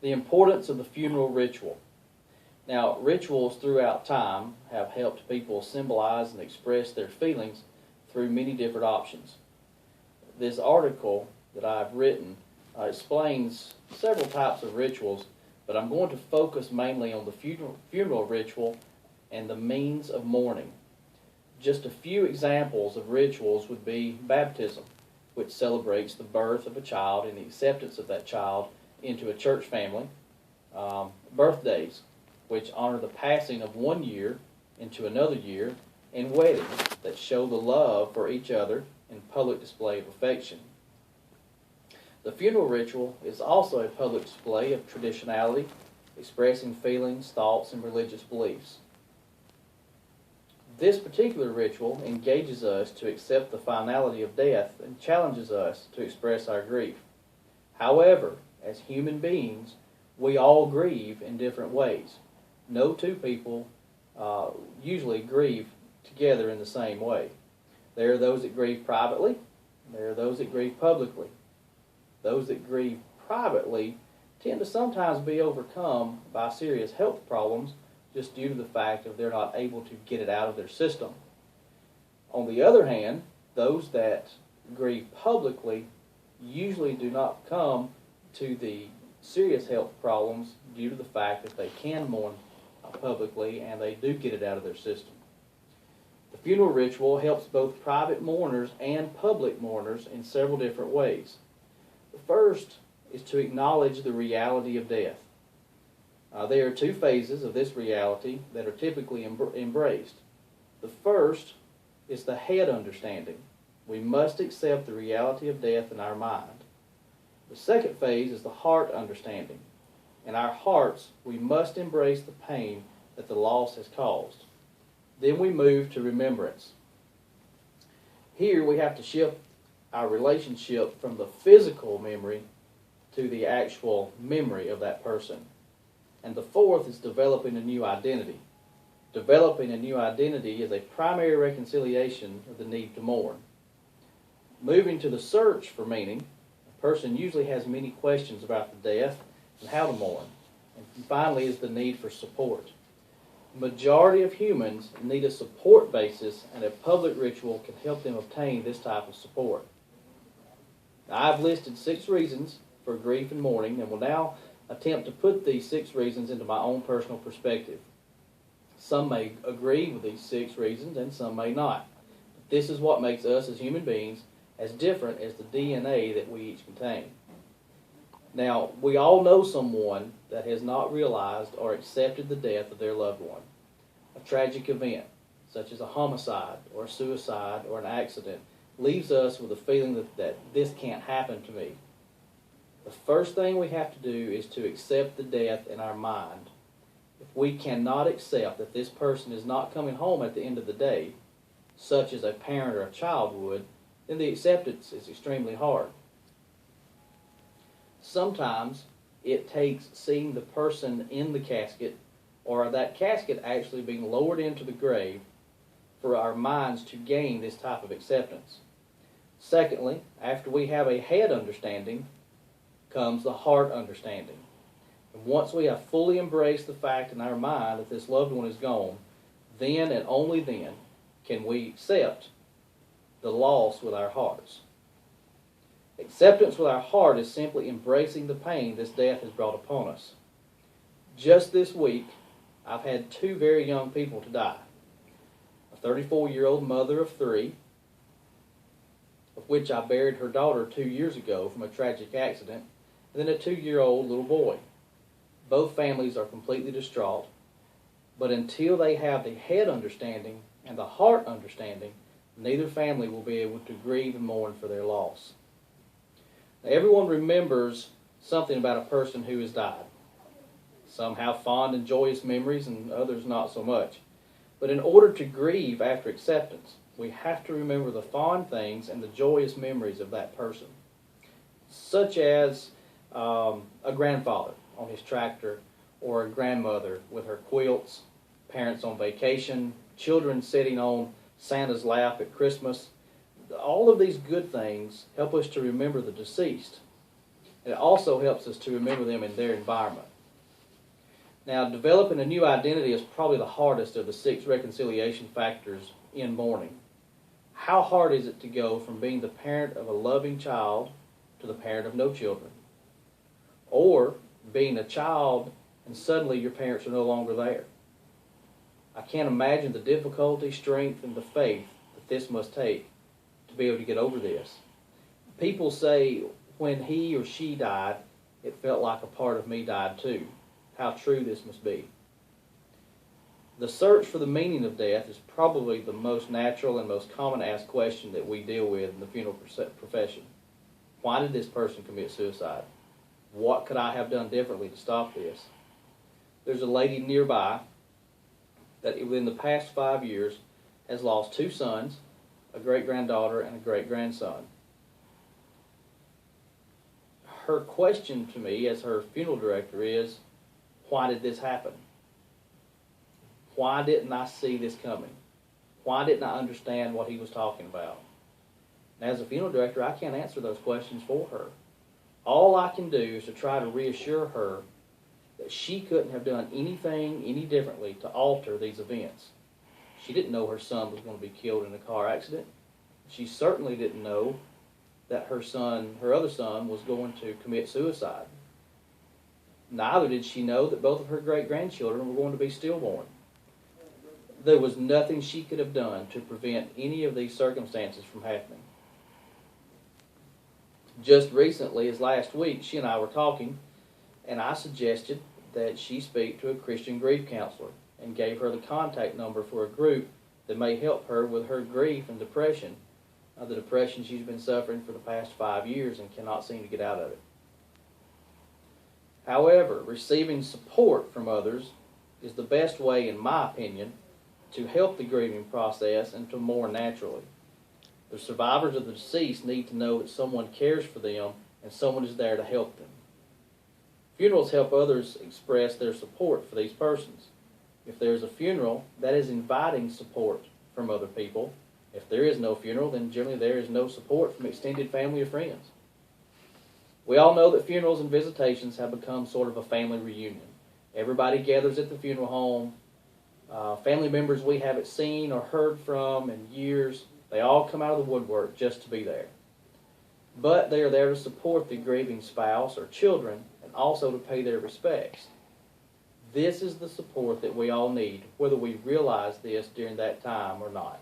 The importance of the funeral ritual. Now, rituals throughout time have helped people symbolize and express their feelings through many different options. This article that I've written explains several types of rituals, but I'm going to focus mainly on the funeral ritual and the means of mourning. Just a few examples of rituals would be baptism, which celebrates the birth of a child and the acceptance of that child into a church family. Birthdays, which honor the passing of one year into another year, and weddings that show the love for each other in public display of affection. The funeral ritual is also a public display of traditionality, expressing feelings, thoughts, and religious beliefs. This particular ritual engages us to accept the finality of death and challenges us to express our grief. However, as human beings, we all grieve in different ways. No two people usually grieve together in the same way. There are those that grieve privately. There are those that grieve publicly. Those that grieve privately tend to sometimes be overcome by serious health problems just due to the fact that they're not able to get it out of their system. On the other hand, those that grieve publicly usually do not come to the serious health problems due to the fact that they can mourn publicly and they do get it out of their system. The funeral ritual helps both private mourners and public mourners in several different ways. The first is to acknowledge the reality of death. There are two phases of this reality that are typically embraced. The first is the head understanding. We must accept the reality of death in our mind. The second phase is the heart understanding. In our hearts, we must embrace the pain that the loss has caused. Then we move to remembrance. Here we have to shift our relationship from the physical memory to the actual memory of that person. And the fourth is developing a new identity. Developing a new identity is a primary reconciliation of the need to mourn. Moving to the search for meaning, a person usually has many questions about the death and how to mourn. And finally is the need for support. The majority of humans need a support basis, and a public ritual can help them obtain this type of support. Now, I've listed 6 reasons for grief and mourning, and will now attempt to put these 6 reasons into my own personal perspective. Some may agree with these 6 reasons, and some may not. But this is what makes us as human beings as different as the DNA that we each contain. Now, we all know someone that has not realized or accepted the death of their loved one. A tragic event, such as a homicide or a suicide or an accident, leaves us with a feeling that this can't happen to me. The first thing we have to do is to accept the death in our mind. If we cannot accept that this person is not coming home at the end of the day, such as a parent or a child would, then the acceptance is extremely hard. Sometimes it takes seeing the person in the casket, or that casket actually being lowered into the grave, for our minds to gain this type of acceptance. Secondly, after we have a head understanding, comes the heart understanding. And once we have fully embraced the fact in our mind that this loved one is gone, then and only then can we accept the loss with our hearts. Acceptance with our heart is simply embracing the pain this death has brought upon us. Just this week, I've had 2 very young people to die. A 34-year-old mother of 3, of which I buried her daughter 2 years ago from a tragic accident, and then a 2-year-old little boy. Both families are completely distraught, but until they have the head understanding and the heart understanding, neither family will be able to grieve and mourn for their loss. Now, everyone remembers something about a person who has died. Some have fond and joyous memories, and others not so much. But in order to grieve after acceptance, we have to remember the fond things and the joyous memories of that person, such as a grandfather on his tractor, or a grandmother with her quilts, parents on vacation, children sitting on Santa's lap at Christmas. All of these good things help us to remember the deceased. And it also helps us to remember them in their environment. Now, developing a new identity is probably the hardest of the 6 reconciliation factors in mourning. How hard is it to go from being the parent of a loving child to the parent of no children? Or being a child and suddenly your parents are no longer there? I can't imagine the difficulty, strength, and the faith that this must take to be able to get over this. People say when he or she died, it felt like a part of me died too. How true this must be. The search for the meaning of death is probably the most natural and most common asked question that we deal with in the funeral profession. Why did this person commit suicide? What could I have done differently to stop this? There's a lady nearby that within the past 5 years has lost 2 sons, a great-granddaughter, and a great-grandson. Her question to me as her funeral director is, why did this happen? Why didn't I see this coming? Why didn't I understand what he was talking about? And as a funeral director, I can't answer those questions for her. All I can do is to try to reassure her that she couldn't have done anything any differently to alter these events. She didn't know her son was going to be killed in a car accident. She certainly didn't know that her other son, was going to commit suicide. Neither did she know that both of her great-grandchildren were going to be stillborn. There was nothing she could have done to prevent any of these circumstances from happening. Just recently, as last week, she and I were talking, and I suggested that she speak to a Christian grief counselor and gave her the contact number for a group that may help her with her grief and depression, the depression she's been suffering for the past 5 years and cannot seem to get out of it. However, receiving support from others is the best way, in my opinion, to help the grieving process and to mourn naturally. The survivors of the deceased need to know that someone cares for them and someone is there to help them. Funerals help others express their support for these persons. If there is a funeral, that is inviting support from other people. If there is no funeral, then generally there is no support from extended family or friends. We all know that funerals and visitations have become sort of a family reunion. Everybody gathers at the funeral home. Family members we haven't seen or heard from in years, they all come out of the woodwork just to be there. But they are there to support the grieving spouse or children and also to pay their respects. This is the support that we all need, whether we realize this during that time or not.